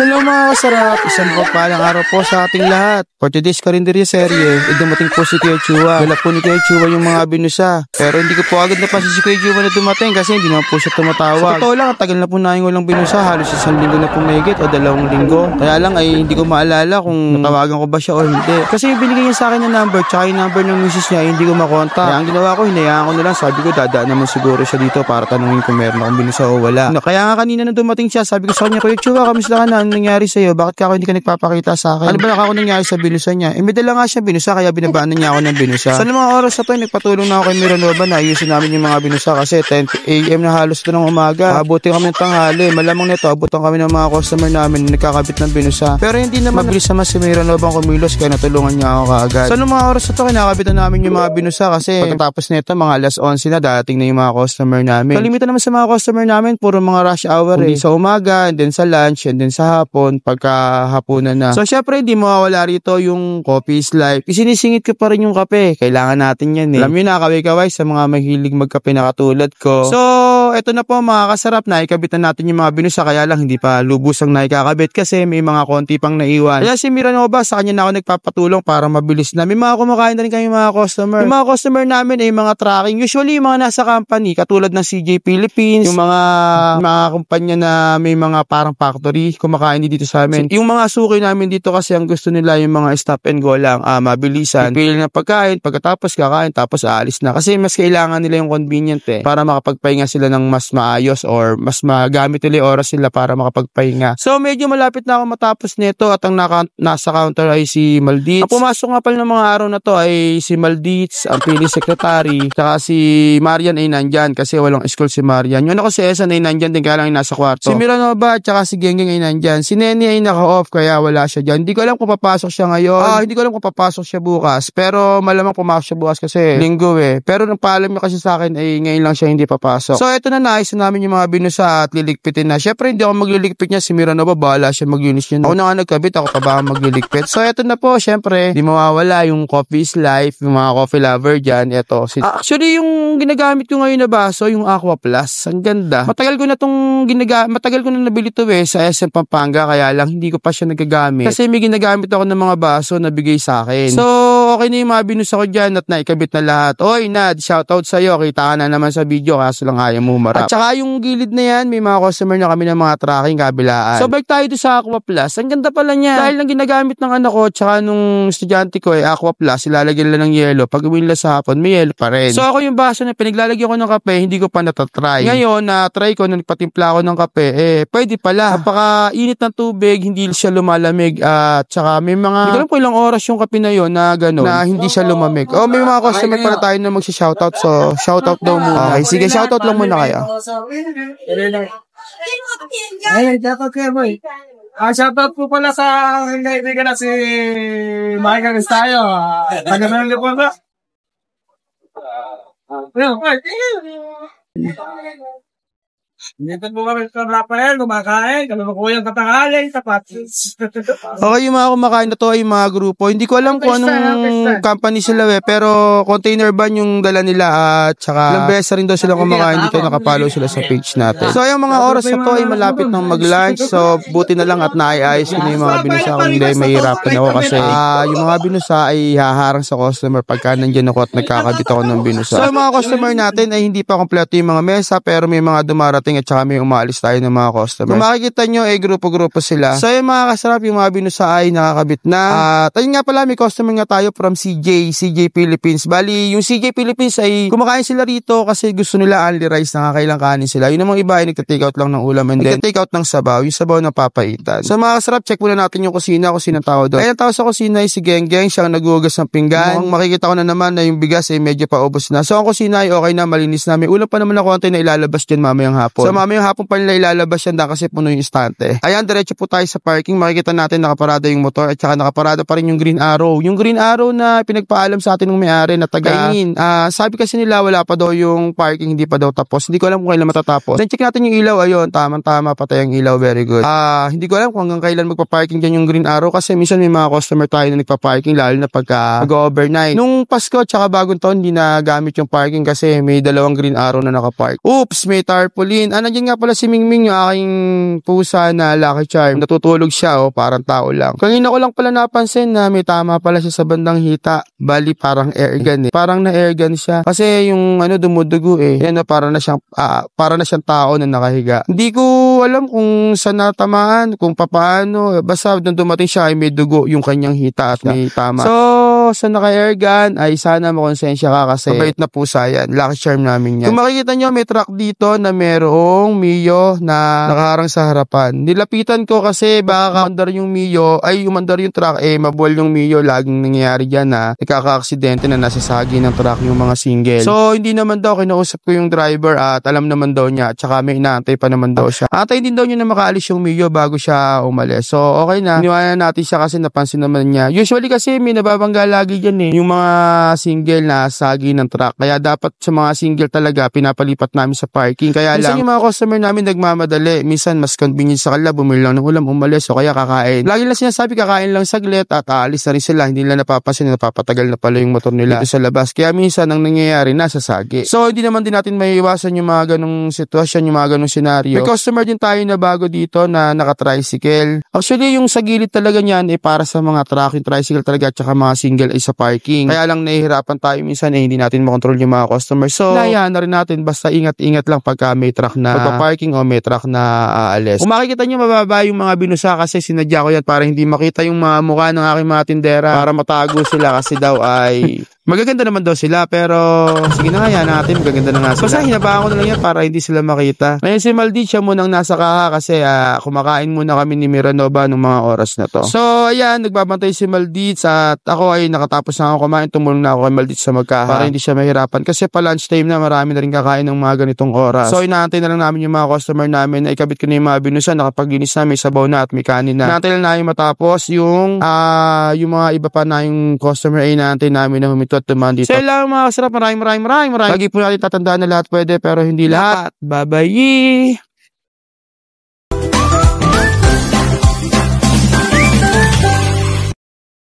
Hello mga kasarap, isang pagpalang araw po sa ating lahat. For today's karinderya serye, dumating po si Kuya Chua. Dala po ni Kuya Chua yung mga binusa. Pero hindi ko po agad napansin si Kuya Chua na dumating kasi hindi naman po siya tumatawag. Sa totoo lang, tagal na po namin walang binusa. Halos 1 linggo na po mahigit o 2 linggo. Kaya lang ay hindi ko maalala kung natawagan ko ba siya o hindi. Kasi yung binigay niya sa akin ng number, tsaka yung number ng misis niya, hindi ko makontak. Kaya ang ginawa ko, hinayaan ko na lang. Sabi ko, dadaan naman siguro siya dito para tanungin kung meron akong binusa o wala. Kaya nga kanina na dumating siya, sabi ko sa kanya, Kuya Chua, kamusta ka na? Anong nangyari sa'yo? Bakit ka ako hindi ka nagpapakita sa akin? Ano ba ako nangyari sa binusa niya? May dala nga siya binusa, kaya binabaan niya ako ng binusa. Sa mga oras na to, nagpatulong na ako kay Miranova na ayusin namin yung mga binusa kasi 10 AM na halos ito ng umaga. Abutin kami ng tanghali. Malamang nito, abutan kami ng mga customer namin na nagkakabit ng binusa. Pero hindi naman mabilis naman si Miranova ang kumilos kaya natulungan niya ako kaagad. Sa mga oras na to, kinakabitan namin yung mga binusa kasi pagkatapos nito, mga alas 11 na dating na yung mga customer namin. Kalimitan naman sa mga customer namin, puro mga rush hour Hindi sa umaga, and then sa lunch, and then sa hapon, pagkahapunan na. So, syempre, hindi mawawala rito yung coffee is life. Isinisingit ko pa rin yung kape. Kailangan natin yan eh. Alam nyo na, kaway-kaway sa mga mahilig magkape na katulad ko. So, eto na po mga kasarap, naikabit na natin yung mga binusa, kaya lang hindi pa lubusang naikakabit kasi may mga konti pang naiwan. Kaya si Miranova, sa kanya na ako nagpapatulong para mabilis na. May mga kumakain na rin kami mga customer. Yung mga customer namin ay mga tracking. Usually, yung mga nasa company, katulad ng CJ Philippines, yung mga kumpanya na may mga parang factory, kumakain dito sa amin. Yung mga suki namin dito kasi ang gusto nila yung mga stop and go lang, mabilisan. Pili na pagkain, pagkatapos kakain, tapos aalis na. Kasi mas kailangan nila yung convenient para makapagpahinga sila ng mas maayos or mas magamit nila yung oras sila para makapagpahinga. So medyo malapit na ako matapos nito at ang nasa counter ay si Maldives. Ang pumasok nga pala ng mga araw na to ay si Maldives, ang pili secretary, saka si Marian ay nandyan kasi walang school si Marian. Yung ako si Esan ay nandyan din kaya lang nasa kwarto. Si Miranova at saka si Genggeng ay nandyan. Si Neni ay naka-off kaya wala siya dyan. Hindi ko alam kung papasok siya ngayon. Hindi ko alam kung papasok siya bukas. Pero malamang pumasok siya bukas kasi linggo eh. Pero nang paalam niya kasi sa akin ay ngayon lang siya hindi papasok. So eto na naayos na namin yung mga binusa at liligpitin na. Syempre hindi ako magliligpit niya. Si Miranova bahala siya mag-unis niya. Ako na nga nagkabit, ako pa ba magliligpit. So eto na po, syempre di mawawala yung coffee is life, yung mga coffee lover dyan. Eto. Actually yung ginagamit ko ngayon na baso, yung Aqua Plus. Ang ganda. Matagal ko na nabili to sa SM Pampanga kaya lang hindi ko pa siya nagagamit. Kasi may ginagamit ako ng mga baso na bigay sa akin. So, okay na yung mga binusa ko dyan at naikabit na lahat. Oy, Nad, shoutout sa'yo. Kita ka na naman sa video kaso lang ayaw mo humarap. At saka yung gilid na yan, may mga customer na kami ng mga tracking kabilaan. So, balik tayo doon sa Aqua Plus. Ang ganda pala niya. Dahil lang ginagamit ng anak ko tsaka nung estudyante ko Aqua Plus, ilalagyan lang ng yelo. Pag uwin sa hapon, may yelo pa rin. So, ako yung baso na pinaglalagyan ko ng kape, hindi ko pa natatry. Ngayon, na-try ko, nung nagpatimpla ako ng kape, pwede pala. Napaka-init ng tubig, hindi siya lumalamig at saka may mga, hindi ko alam kung ilang oras yung kape na yun na gano'n, na hindi siya lumamig. May mga customer pala tayo na magsi-shoutout, so shoutout daw muna. Okay, sige, shoutout lang muna kayo. Shoutout po pala sa kaibigan na si Mike Aristayo. Taga-meron niyo po ba? Dito po kami sa Rafael, kumakain, kami makuyang katangaling, tapat. Okay, yung mga kumakain na to ay mga grupo. Hindi ko alam kung anong company sila pero container van yung dala nila at saka ilang beses rin daw sila kumakain dito, nakapollow sila sa page natin. So yung mga oras na to ay malapit ng mag-lunch, so buti na lang at naayos ko na yung mga binusa kung hindi mahirapan ako kasi yung mga binusa ay haharang sa customer pagka nandyan ako at nagkakabit ako ng binusa. So yung mga customer natin ay hindi pa kompleto yung mga mesa pero may mga dumarating at saka may umaalis tayo ng mga customer. Kung makikita nyo, grupo-grupo sila. So, yung mga kasarap, yung mga binusa ay nakakabit na. At ayun nga pala, may customer nga tayo from CJ Philippines. Bali, yung CJ Philippines ay kumakain sila rito kasi gusto nila only rice, nakakailang kanin sila. Yung namang iba ay nagta-take out lang ng ulam and then nagta-take out ng sabaw. Yung sabaw na papaitan. So, mga kasarap, check muna natin yung kusina tao doon. Ayun, tao sa kusina ay si Genggeng, siyang naghugas ng pinggan. Mukhang makikita ko na naman na yung bigas ay medyo paubos na. So, ang kusina ay okay na, malinis na. May ulam pa naman na konti na ilalabas dyan mamayang hapon. So mamayang hapon pa nila ilalabas yan kasi puno yung istante. Ayan, diretso po tayo sa parking. Makikita natin nakaparada yung motor at saka nakaparada pa rin yung Green Arrow. Yung Green Arrow na pinagpaalam sa atin ng may-ari na taga-inin. Sabi kasi nila wala pa daw yung parking, hindi pa daw tapos. Hindi ko alam kung kailan matatapos. Then check natin yung ilaw. Ayun, tamang-tama, patay ang ilaw. Very good. Hindi ko alam kung hanggang kailan magpa-parking dyan yung Green Arrow kasi minsan may mga customer tayo na nagpa-parking lalo na pagka mag-overnight. Nung Pasko tsaka bagong taon, hindi na gamit yung parking kasi may 2 Green Arrow na nakapark. Oops, may tarpaulin. Nandiyan nga pala si Mingming, yung aking pusa na Lucky Charm. Natutulog siya, parang tao lang. Kanina ko lang pala napansin na may tama pala siya sa bandang hita. Bali, parang airgun Parang na-airgun siya. Kasi yung dumudugo Yan para na siyang tao na nakahiga. Hindi ko alam kung saan natamaan, kung papaano. Basta nung dumating siya ay may dugo yung kanyang hita at may tama. So, sa naka-airgun ay sana makonsensya ka kasi mabait na pusa yan. Lucky Charm namin yan. Kung makikita nyo, may truck dito na merong Mio na nakaharang sa harapan. Nilapitan ko kasi baka umandar yung Mio, umandar yung truck, mabuwal yung Mio. Laging nangyayari dyan na nagkaka-aksidente na nasasagi ng truck yung mga single. So, hindi naman daw, kinausap ko yung driver at alam naman daw niya at saka may inaantay pa naman daw siya. Antay din daw niya na makaalis yung Mio bago siya umalis. So, okay na. Iniwanan natin siya kasi napansin naman niya. Usually kasi may nababangga lagi dyan yung mga single na sagi ng truck. Kaya dapat sa mga single talaga pinapalipat namin sa parking. Kaya minsan yung mga customer namin nagmamadali. Minsan mas convenient sa kanila, bumili lang ng ulam, umalis o kaya kakain. Lagi lang sinasabi kakain lang saglit at aalis na rin sila. Hindi nila napapansin na napapatagal na pala yung motor nila dito sa labas. Kaya minsan ang nangyayari nasa sagi. So hindi naman din natin maiiwasan yung mga ganong sitwasyon, yung mga ganong senaryo. May customer din tayo na bago dito na naka-tricycle. Actually yung sa gilid talaga niyan para sa mga truck, yung tricycle talaga at saka mga single ay sa parking. Kaya lang nahihirapan tayo minsan hindi natin makontrol yung mga customer. So hayaan na rin natin, basta ingat-ingat lang pagka may truck na magpa-parking o may truck na aalis. Kung makikita nyo mababa yung mga binusa kasi sinadya ko yan para hindi makita yung mga mukha ng aking mga tindera para matago sila kasi daw ay magaganda naman daw sila pero sige na nga yan natin, magaganda na nga sila. Basta hinabaan ko na lang yan para hindi sila makita. Ngayon si Maldit siya munang nasa kaha kasi kumakain muna kami ni Miranova nung mga oras na to. So ayan, nagbabantay si Maldit at ako ay nakatapos na ako kumain, tumulong na ako kay Maldit sa magkaha para hindi siya mahirapan kasi pa lunch time na, marami na rin kakain ng mga ganitong oras. So inaantay na lang namin yung mga customer namin na ikabit ko na yung mga binusa, nakapaglinis na, may sabaw na at may kanin na. Inaantay lang namin matapos yung mga iba pa na yung customer ay inaantay namin na humito at tumahan dito. So lang mga kasarap, maraming. Lagi po natin tatandaan na lahat pwede pero hindi lahat. Bye-bye!